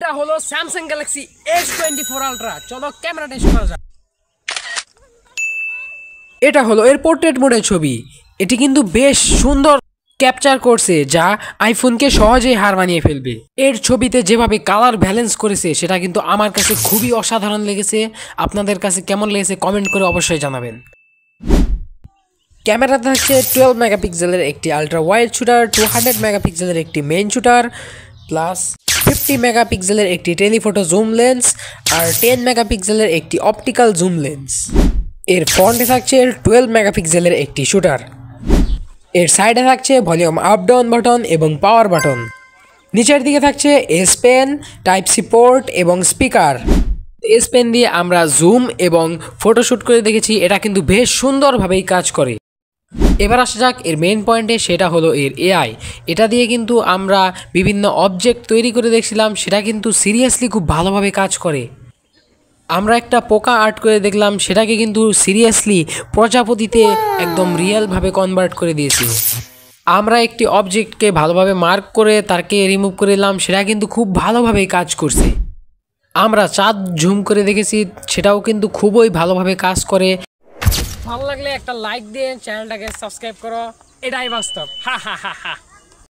এটা হলো Samsung Galaxy S24 ultra. চলো ক্যামেরা টেস্ট করা যাক। এটা হলো এর পোর্ট্রেট মোডের ছবি। এটি কিন্তু বেশ সুন্দর ক্যাপচার করছে, যা আইফোনকে সহজেই হার মানিয়ে ফেলবে। এর ছবিতে যেভাবে কালার ব্যালেন্স করেছে সেটা কিন্তু আমার কাছে খুবই অসাধারণ লেগেছে। আপনাদের কাছে কেমন লেগেছে কমেন্ট করে অবশ্যই জানাবেন। ক্যামেরাতে থাকছে 12 মেগাপিক্সেলের একটি আলট্রা ওয়াইড শুটার, 200 মেগাপিক্সেলের একটি মেইন শুটার, প্লাস 50 মেগাপিক্সেলের একটি টেলিফোটো জুম লেন্স আর 10 মেগাপিক্সেলের একটি অপটিক্যাল জুম লেন্স। এর ফ্রন্টে থাকছে 12 মেগাপিক্সেলের একটি শুটার। এর সাইডে থাকছে ভলিউম আপ ডাউন বাটন এবং পাওয়ার বাটন। নিচের দিকে থাকছে S pen, type C port এবং স্পিকার। এস পেন দিয়ে আমরা জুম এবং ফটোশ্যুট করে দেখেছি, এটা কিন্তু বেশ সুন্দরভাবেই কাজ করে। এবার আসা যাক এর মেইন পয়েন্টে, সেটা হলো এর এআই। এটা দিয়ে কিন্তু আমরা বিভিন্ন অবজেক্ট তৈরি করে দেখছিলাম, সেটা কিন্তু সিরিয়াসলি খুব ভালোভাবে কাজ করে। আমরা একটা পোকা আর্ট করে দেখলাম, সেটাকে কিন্তু সিরিয়াসলি প্রজাপতিতে একদম রিয়েলভাবে কনভার্ট করে দিয়েছি। আমরা একটি অবজেক্টকে ভালোভাবে মার্ক করে তাকে রিমুভ করে দিলাম, সেটা কিন্তু খুব ভালোভাবেই কাজ করছে। আমরা চাঁদ জুম করে দেখেছি, সেটাও কিন্তু খুবই ভালোভাবে কাজ করে। ভালো লাগলে একটা লাইক দিয়ে চ্যানেলটাকে সাবস্ক্রাইব করো, এটাই বাস্তব। হা হা হা হা।